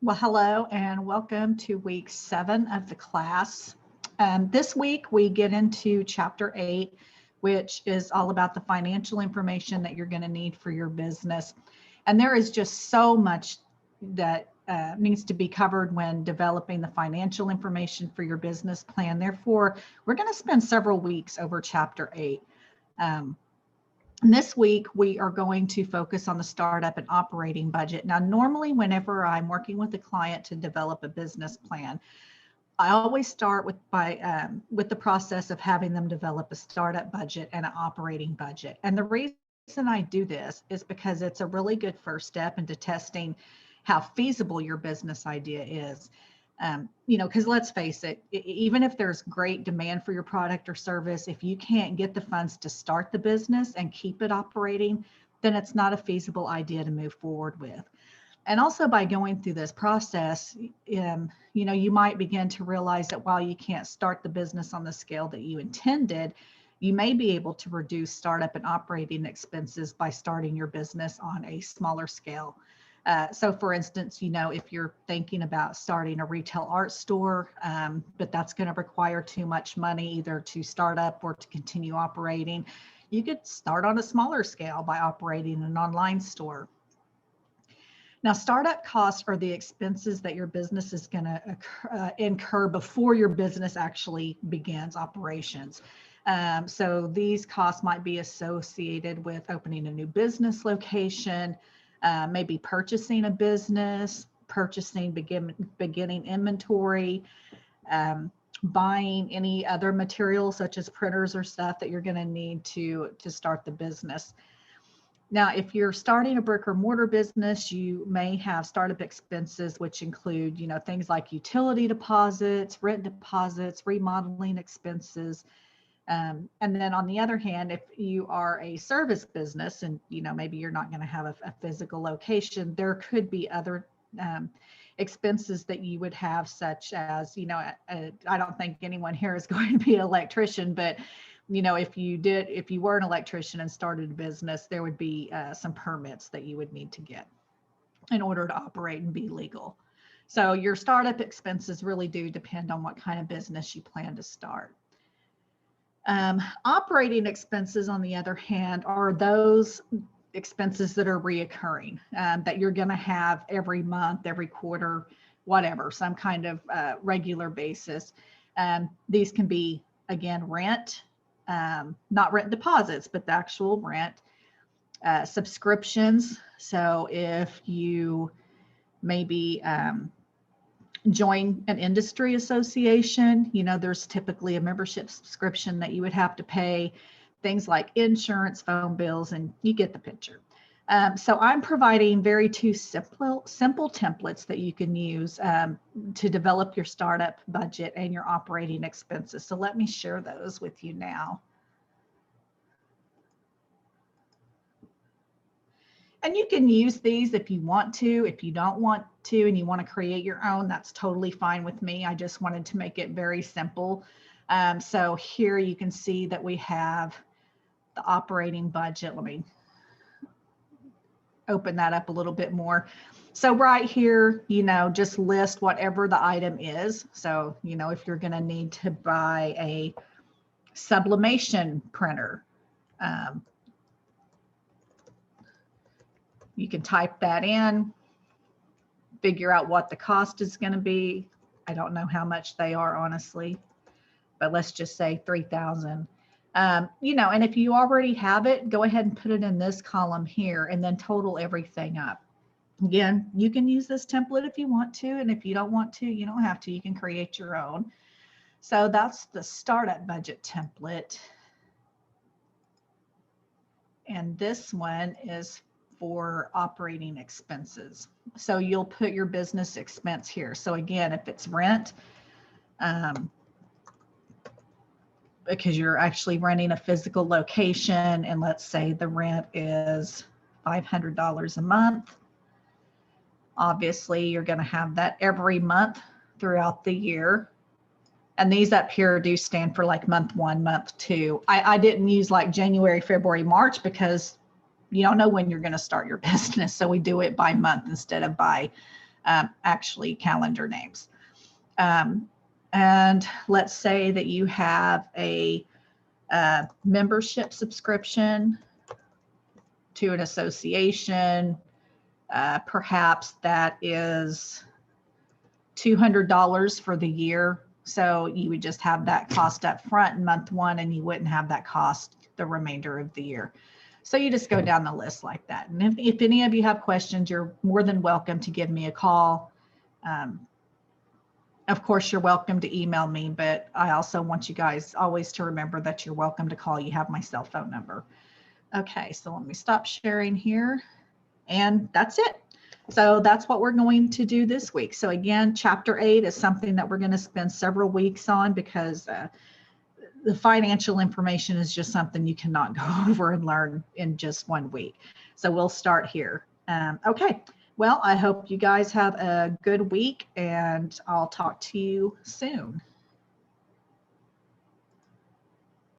Well, hello and welcome to week 7 of the class. This week we get into chapter 8, which is all about the financial information that you're going to need for your business. And there is just so much that needs to be covered when developing the financial information for your business plan. Therefore, we're going to spend several weeks over chapter 8. And this week, we are going to focus on the startup and operating budget. Now, normally, whenever I'm working with a client to develop a business plan, I always start with the process of having them develop a startup budget and an operating budget. And the reason I do this is because it's a really good first step into testing how feasible your business idea is. Because let's face it, even if there's great demand for your product or service, if you can't get the funds to start the business and keep it operating, then it's not a feasible idea to move forward with. And also by going through this process, you might begin to realize that while you can't start the business on the scale that you intended, you may be able to reduce startup and operating expenses by starting your business on a smaller scale. So for instance, if you're thinking about starting a retail art store, but that's going to require too much money either to start up or to continue operating, you could start on a smaller scale by operating an online store. Now, startup costs are the expenses that your business is going to incur before your business actually begins operations. So these costs might be associated with opening a new business location, maybe purchasing a business, purchasing beginning inventory, buying any other materials such as printers or stuff that you're going to need to start the business. Now, if you're starting a brick or mortar business, you may have startup expenses, which include, things like utility deposits, rent deposits, remodeling expenses. And then on the other hand, if you are a service business and, maybe you're not going to have a physical location, there could be other expenses that you would have, such as, I don't think anyone here is going to be an electrician, but, if you were an electrician and started a business, there would be some permits that you would need to get in order to operate and be legal. So your startup expenses really do depend on what kind of business you plan to start. Operating expenses, on the other hand, are those expenses that are reoccurring, that you're going to have every month, every quarter, whatever, some kind of regular basis. These can be, again, rent, not rent deposits, but the actual rent, subscriptions. So if you maybe join an industry association, there's typically a membership subscription that you would have to pay, things like insurance, phone bills, and you get the picture. So I'm providing two simple templates that you can use to develop your startup budget and your operating expenses. So let me share those with you now. And you can use these if you want to. If you don't want to and you want to create your own, that's totally fine with me. I just wanted to make it very simple. So here you can see that we have the operating budget. Let me open that up a little bit more. So right here, just list whatever the item is. So, if you're going to need to buy a sublimation printer, you can type that in, figure out what the cost is going to be. I don't know how much they are, honestly, but let's just say $3,000. And if you already have it, go ahead and put it in this column here and then total everything up. Again, you can use this template if you want to, and if you don't want to, you don't have to. You can create your own. So that's the startup budget template. And this one is for operating expenses. So you'll put your business expense here. So again, if it's rent, because you're actually renting a physical location, and let's say the rent is $500 a month, obviously you're going to have that every month throughout the year. And these up here do stand for like month 1, month 2. I didn't use like January, February, March because you don't know when you're going to start your business. So we do it by month instead of by actually calendar names. And let's say that you have a membership subscription to an association. Perhaps that is $200 for the year. So you would just have that cost up front in month one, and you wouldn't have that cost the remainder of the year. So you just go down the list like that. And if any of you have questions, you're more than welcome to give me a call. Of course, you're welcome to email me, but I also want you guys always to remember that you're welcome to call. You have my cell phone number. Okay, so let me stop sharing here. And that's it. So that's what we're going to do this week. So again, chapter 8 is something that we're going to spend several weeks on, because the financial information is just something you cannot go over and learn in just 1 week. So we'll start here. Okay. Well, I hope you guys have a good week, and I'll talk to you soon.